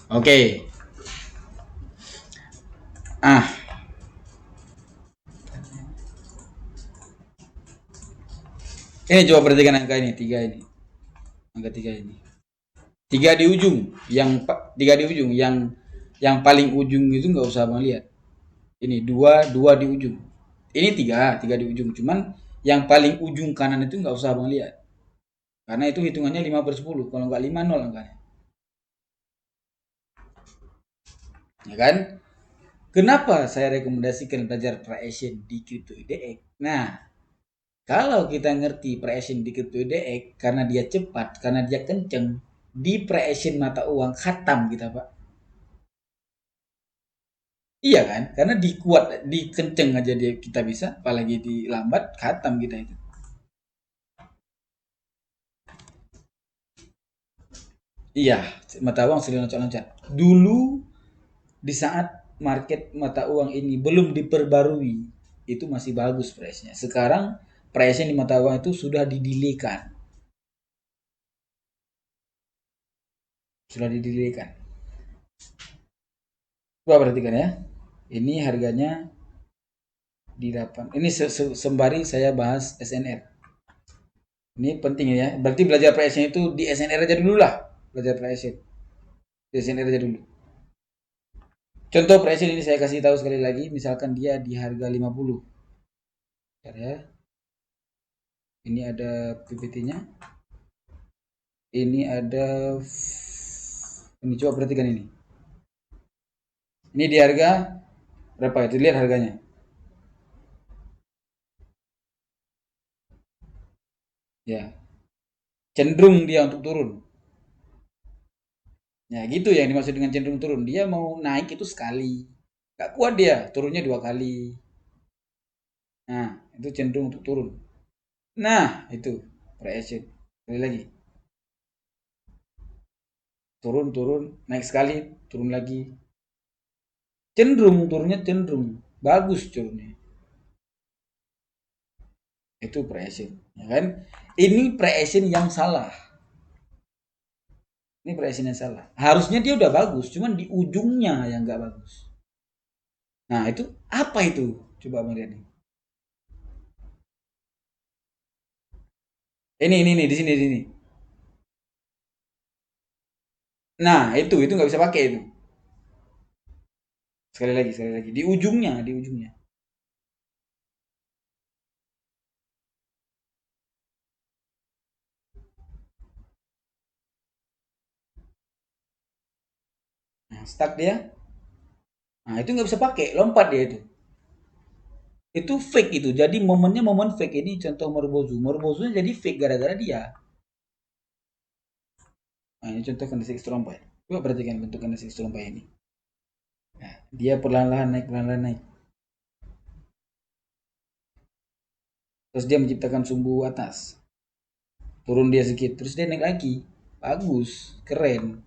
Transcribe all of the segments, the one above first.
Oke. Ah, ini coba perhatikan angka ini, tiga ini. Angka tiga ini. Tiga di ujung, tiga di ujung, yang paling ujung itu nggak usah abang lihat. Ini dua, dua di ujung. Ini tiga, tiga di ujung. Cuman yang paling ujung kanan itu nggak usah abang lihat. Karena itu hitungannya 5/10. Kalau nggak 5 nol angkanya. Ya kan? Kenapa saya rekomendasikan belajar pre-action di Crypto IDX? Nah, kalau kita ngerti pre-action di Crypto IDX karena dia cepat, karena dia kenceng, di pre-action mata uang khatam kita, Pak. Iya kan? Karena di kuat, di kenceng aja dia kita bisa, apalagi di lambat khatam kita itu. Iya, mata uang sering loncat-loncat. Dulu di saat market mata uang ini belum diperbarui, itu masih bagus price-nya. Sekarang price-nya di mata uang itu sudah didilikan. Sudah didilikan. Coba perhatikan ya. Ini harganya di 8. Ini sembari saya bahas SNR. Ini penting ya. Berarti belajar price-nya itu di SNR aja dulu lah. Belajar price di SNR aja dulu. Contoh price ini saya kasih tahu sekali lagi. Misalkan dia di harga 50. Bentar ya. Ini ada PPT-nya. Ini ada, ini coba perhatikan ini. Ini di harga berapa itu? Lihat harganya. Ya, cenderung dia untuk turun. Ya, gitu yang dimaksud dengan cenderung turun. Dia mau naik itu sekali. Gak kuat dia, turunnya dua kali. Nah, itu cenderung untuk turun. Nah, itu pre-action. Sekali lagi. Turun, turun, naik sekali, turun lagi. Cenderung, turunnya cenderung. Bagus turunnya. Itu pre-action. Ya kan? Ini pre-action yang salah. Ini presiden salah. Harusnya dia udah bagus, cuman di ujungnya yang nggak bagus. Nah itu apa itu? Coba melihat nih. Ini di sini di sini. Nah itu nggak bisa pakai itu. Sekali lagi. Di ujungnya, di ujungnya. Nah, stuck dia. Nah itu nggak bisa pakai, lompat dia itu. Itu fake itu. Jadi momennya momen fake ini contoh Morbozu. Morbozunya jadi fake gara-gara dia. Nah ini contoh kondisi strompai. Coba perhatikan bentuk kondisi strompai ini. Nah, dia perlahan-lahan naik. Terus dia menciptakan sumbu atas. Turun dia sedikit, terus dia naik lagi. Bagus, keren.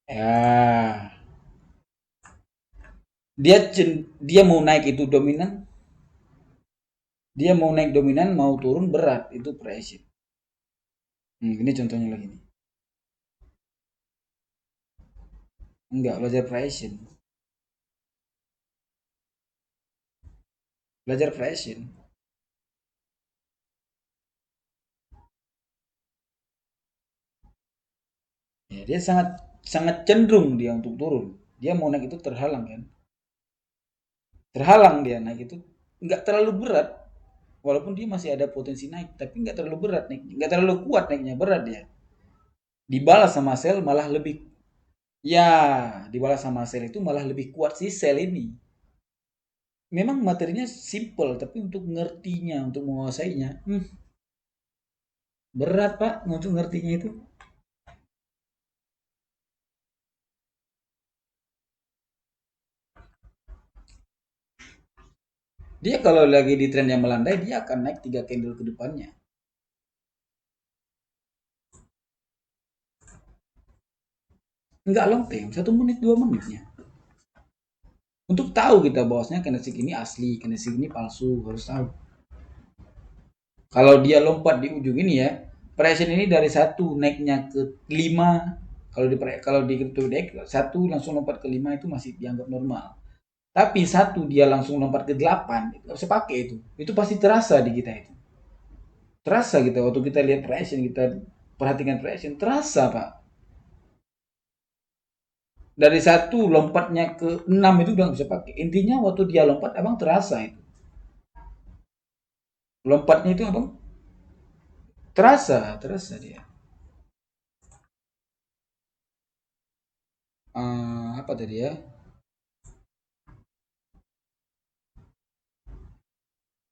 Ya, dia mau naik itu dominan, dia mau naik dominan, mau turun berat itu pressure. Ini contohnya lagi nih. Enggak belajar pressure, belajar pressure. Ya, dia sangat sangat cenderung dia untuk turun. Dia mau naik itu terhalang kan? Terhalang dia naik itu nggak terlalu berat, walaupun dia masih ada potensi naik, tapi nggak terlalu berat naik, nggak terlalu kuat naiknya berat dia. Dibalas sama sel malah lebih, ya, dibalas sama sel itu malah lebih kuat si sel ini. Memang materinya simple, tapi untuk ngertinya, untuk menguasainya, berat pak untuk ngertinya itu. Dia kalau lagi di tren yang melandai, dia akan naik 3 candle ke depannya. Enggak long term, 1 menit 2 menitnya. Untuk tahu kita bahwasanya candlestick ini asli, candlestick ini palsu, harus tahu. Kalau dia lompat di ujung ini ya, Pression ini dari 1 naiknya ke 5, kalau di crypto deck 1 langsung lompat ke 5 itu masih dianggap normal. Tapi 1 dia langsung lompat ke 8, itu nggak bisa pakai itu. Itu pasti terasa di kita itu. Terasa gitu waktu kita lihat pression, kita perhatikan pression, terasa Pak. Dari 1 lompatnya ke 6 itu udah nggak bisa pakai. Intinya waktu dia lompat abang terasa itu. Lompatnya itu abang terasa dia. Apa tadi ya?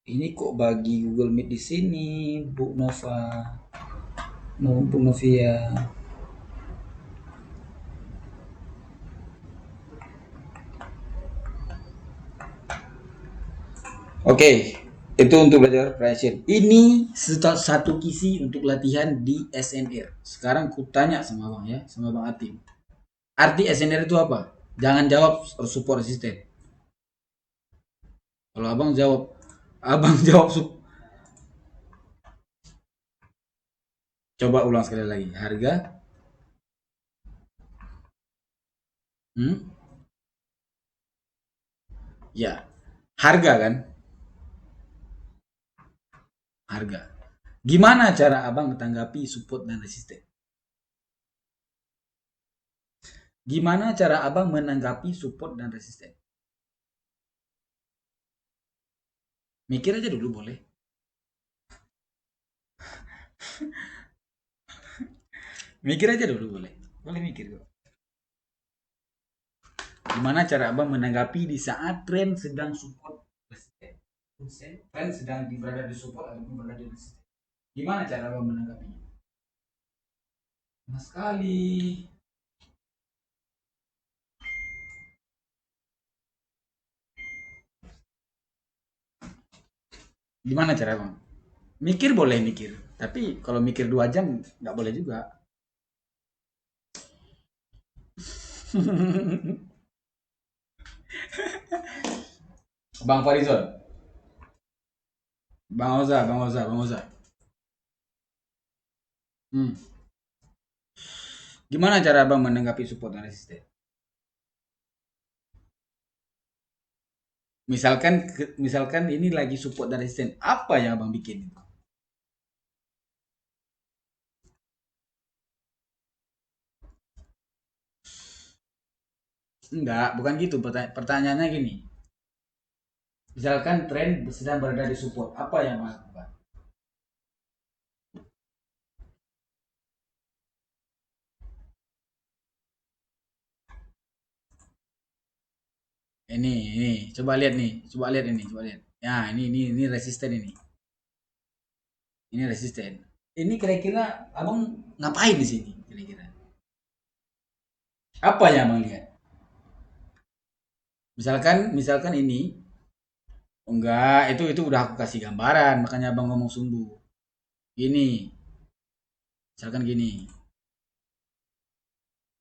Ini kok bagi Google Meet di sini, Bu Nova, Bu Novia. Oke, itu untuk belajar pression. Ini satu kisi untuk latihan di SNR. Sekarang ku tanya sama abang ya, sama Bang Atim. Arti SNR itu apa? Jangan jawab support resisten. Kalau abang jawab coba ulang sekali lagi. Harga, hmm? Ya, harga kan? Harga. Gimana cara abang menanggapi support dan resisten? Gimana cara abang menanggapi support dan resisten? Mikir aja dulu boleh. Mikir aja dulu boleh. Boleh mikir kok. Gimana cara abang menanggapi di saat tren sedang support resisten? Tren sedang berada di support ataupun berada di resisten. Gimana cara abang menanggapinya? Sama sekali. Gimana cara abang? Mikir boleh mikir. Tapi kalau mikir 2 jam nggak boleh juga. Bang Farizon, Bang Oza. Hmm. Gimana cara abang menanggapi support dan resisten? Misalkan ini lagi support dan resisten, apa yang abang bikin? Enggak, bukan gitu. Pertanyaannya gini. Misalkan tren sedang berada di support, apa yang abang lakukan? Ini, coba lihat nih, coba lihat ini, coba lihat. Ya, ini resisten ini. Ini resisten. Ini kira-kira abang ngapain di sini? Kira-kira. Apa yang abang lihat? Misalkan ini, enggak, itu udah aku kasih gambaran, makanya abang ngomong sumbu. Gini, misalkan gini.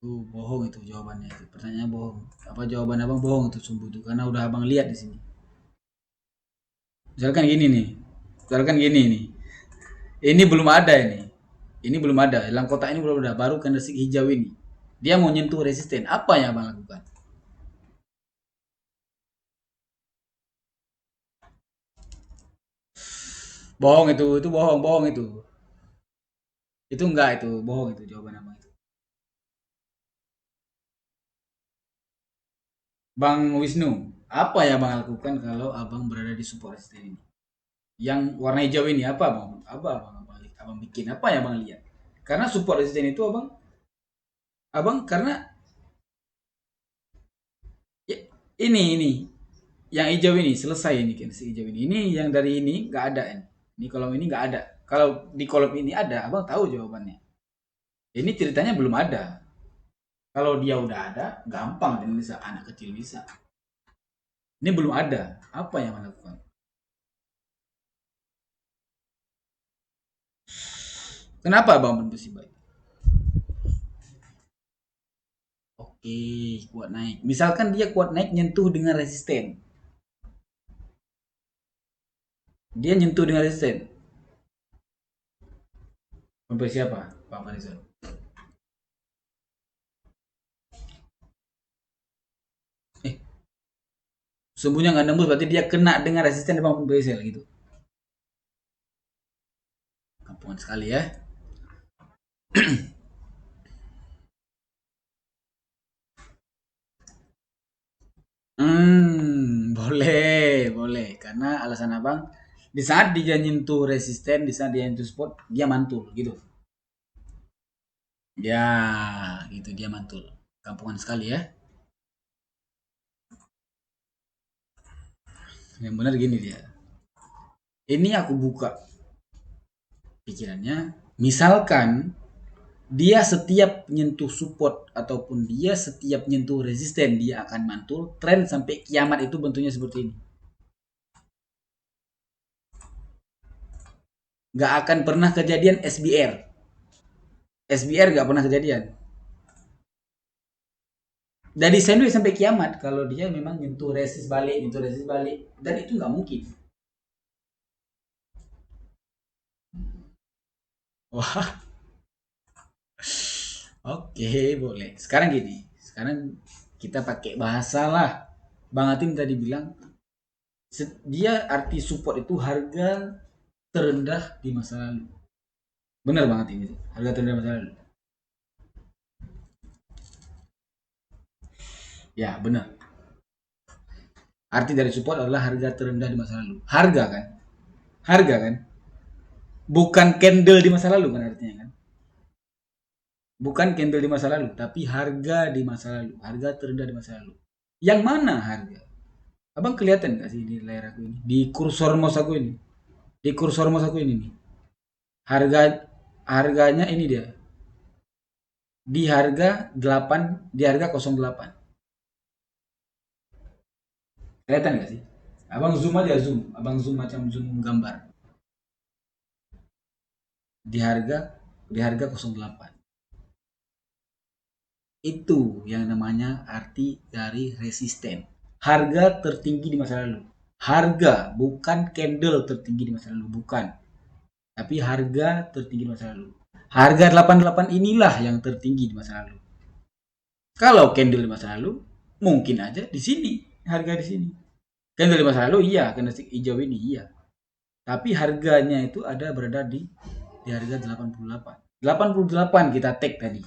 Bohong itu jawabannya itu. Pertanyaan bohong. Apa jawaban abang bohong itu sumbu itu karena udah abang lihat di sini. Misalkan gini nih. Misalkan gini nih. Ini belum ada ini. Ini belum ada. Dalam kotak ini belum ada. Baru candlestick hijau ini. Dia mau nyentuh resisten. Apa yang abang lakukan? Bohong itu bohong, bohong itu. Itu enggak itu, bohong itu jawaban abang itu. Bang Wisnu, apa yang abang lakukan kalau abang berada di support resisten ini? Yang warna hijau ini apa abang? Abang bikin apa yang abang lihat? Karena support resisten itu abang karena ya, ini yang hijau ini selesai ini kan si hijau ini yang dari ini nggak ada ini kolom ini nggak ada, kalau di kolom ini ada abang tahu jawabannya. Ini ceritanya belum ada. Kalau dia udah ada gampang dan bisa anak kecil bisa. Ini belum ada, apa yang melakukan? Kenapa abang berpesi baik? Oke, kuat naik, misalkan dia kuat naik nyentuh dengan resisten, dia nyentuh dengan resisten. Sampai siapa Pak Farizal? Eh, sumbunya nggak nembus berarti dia kena dengan resisten di bawah PSL gitu. Kampungan sekali ya. Boleh, boleh. Karena alasan abang, di saat dia nyentuh resisten, di saat dia nyentuh support, dia mantul gitu. Ya, gitu dia mantul. Kampungan sekali ya. Yang benar gini dia. Ini aku buka pikirannya. Misalkan dia setiap nyentuh support ataupun dia setiap nyentuh resisten dia akan mantul. Tren sampai kiamat itu bentuknya seperti ini. Gak akan pernah kejadian SBR. SBR gak pernah kejadian. Dari sandwich sampai kiamat kalau dia memang nyentuh resist balik, dan itu nggak mungkin. Wah, oke, boleh. Sekarang gini, sekarang kita pakai bahasa lah. Bang Atim tadi bilang dia arti support itu harga terendah di masa lalu. Benar Bang Atim itu, harga terendah di masa lalu. Ya, benar. Arti dari support adalah harga terendah di masa lalu. Harga kan? Harga kan? Bukan candle di masa lalu kan artinya kan? Bukan candle di masa lalu, tapi harga di masa lalu, harga terendah di masa lalu. Yang mana harga? Abang kelihatan gak sih di layar aku ini? Di kursor mouse aku ini. Di kursor mouse aku ini nih. Harga harganya ini dia. Di harga 8, di harga 08. Kelihatan gak sih? Abang zoom aja zoom. Abang zoom macam zoom gambar. Di harga di harga 08. Itu yang namanya arti dari resisten. Harga tertinggi di masa lalu. Harga, bukan candle tertinggi di masa lalu, bukan. Tapi harga tertinggi di masa lalu. Harga 88 inilah yang tertinggi di masa lalu. Kalau candle di masa lalu, mungkin aja di sini, harga di sini. Candle di masa lalu iya, candlestick hijau ini iya. Tapi harganya itu ada berada di harga 88. 88 kita take tadi.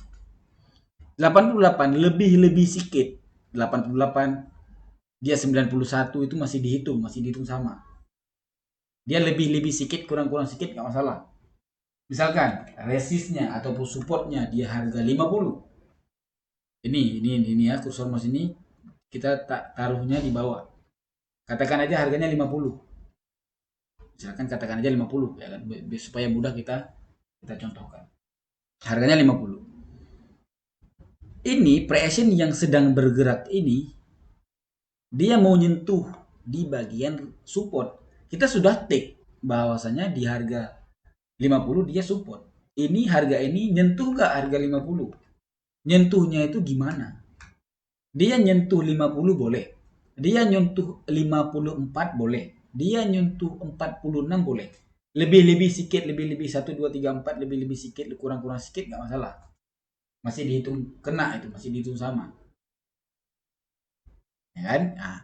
88 lebih sikit. 88 dia 91 itu masih dihitung sama. Dia lebih sikit, kurang sikit nggak masalah. Misalkan resistnya ataupun supportnya dia harga 50. Ini ya kursor mouse ini kita taruhnya di bawah. Katakan aja harganya 50. Misalkan katakan aja 50 ya kan supaya mudah kita contohkan. Harganya 50. Ini pre-action yang sedang bergerak ini dia mau nyentuh di bagian support. Kita sudah take bahwasanya di harga 50 dia support. Ini harga ini nyentuh gak harga 50? Nyentuhnya itu gimana? Dia nyentuh 50 boleh. Dia nyentuh 54 boleh. Dia nyentuh 46 boleh. Lebih-lebih sikit, lebih-lebih 1, 2, 3, 4, lebih-lebih sikit, kurang-kurang sikit gak masalah. Masih dihitung kena itu, masih dihitung sama. Ya kan? Nah,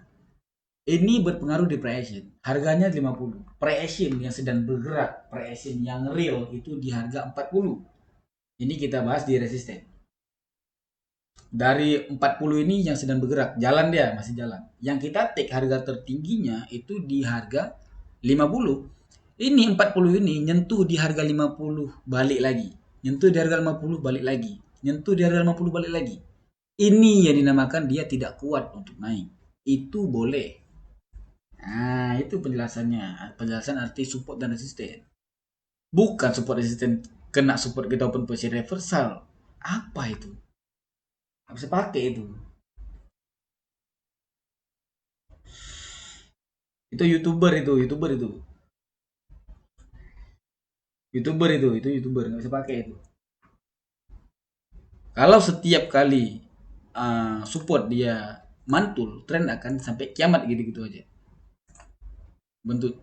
ini berpengaruh di pre-action. Harganya 50. Pre-action yang sedang bergerak, pre-action yang real itu di harga 40. Ini kita bahas di resisten. Dari 40 ini yang sedang bergerak, jalan dia masih jalan. Yang kita take harga tertingginya itu di harga 50. Ini 40 ini nyentuh di harga 50 balik lagi. Nyentuh di harga 50 balik lagi. Nyentuh di harga 50 balik lagi. Ini yang dinamakan dia tidak kuat untuk naik. Itu boleh. Nah, itu penjelasannya. Penjelasan arti support dan resisten. Bukan support resisten kena support kita open position reversal. Apa itu? Nggak bisa pakai itu. Itu youtuber itu, itu youtuber nggak bisa pakai itu. Kalau setiap kali support dia mantul, tren akan sampai kiamat gitu-gitu aja. Bentuk.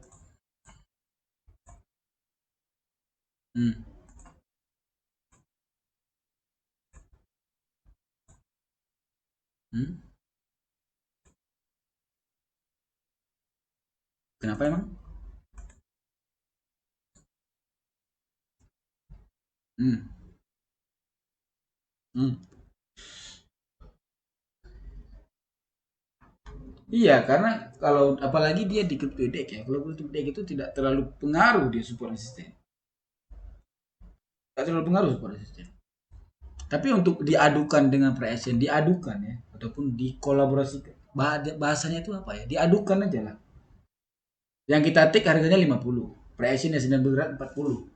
Hmm. Hmm? Kenapa emang? Hmm. Hmm. Iya, karena kalau apalagi dia di crypto deck ya, kalau crypto deck itu tidak terlalu pengaruh dia support resisten. Tidak terlalu pengaruh support resisten. Tapi untuk diadukan dengan pre-action, diadukan ya, ataupun dikolaborasikan. Bahasanya itu apa ya? Diadukan aja lah. Yang kita take harganya 50, pre-action yang sedang bergerak 40.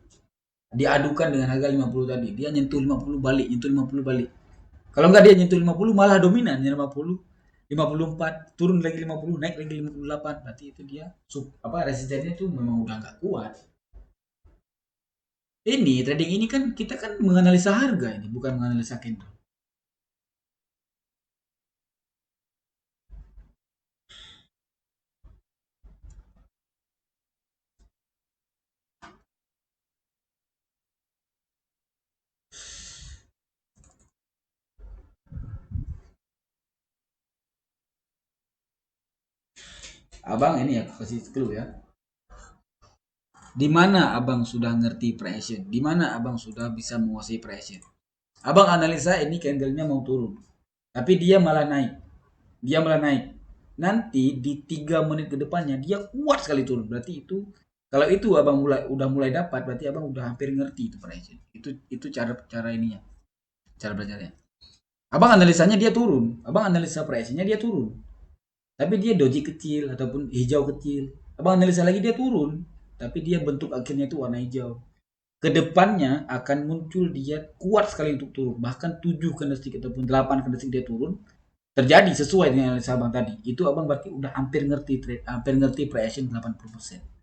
Diadukan dengan harga 50 tadi. Dia nyentuh 50 balik, nyentuh 50 balik. Kalau enggak dia nyentuh 50 malah dominan 50, 54, turun lagi 50, naik lagi 58. Berarti itu dia resistennya itu memang udah nggak kuat. Ini trading ini kan kita kan menganalisa harga ini, bukan menganalisa candle. Abang ini ya kasih clue ya. Di mana abang sudah ngerti pre-action? Di mana abang sudah bisa menguasai pre-action? Abang analisa ini candlenya mau turun, tapi dia malah naik. Dia malah naik. Nanti di 3 menit ke depannya dia kuat sekali turun. Berarti itu kalau itu abang udah mulai dapat, berarti abang udah hampir ngerti itu pre-action. Itu cara cara ininya, cara belajarnya. Abang analisanya dia turun, abang analisa pre-actionnya dia turun. Tapi dia doji kecil ataupun hijau kecil. Abang analisa lagi dia turun, tapi dia bentuk akhirnya itu warna hijau. Kedepannya akan muncul dia kuat sekali untuk turun, bahkan 7 candlestick ataupun 8 candlestick dia turun, terjadi sesuai dengan analisa abang tadi. Itu abang berarti udah hampir ngerti trade, hampir ngerti pre-action 80%.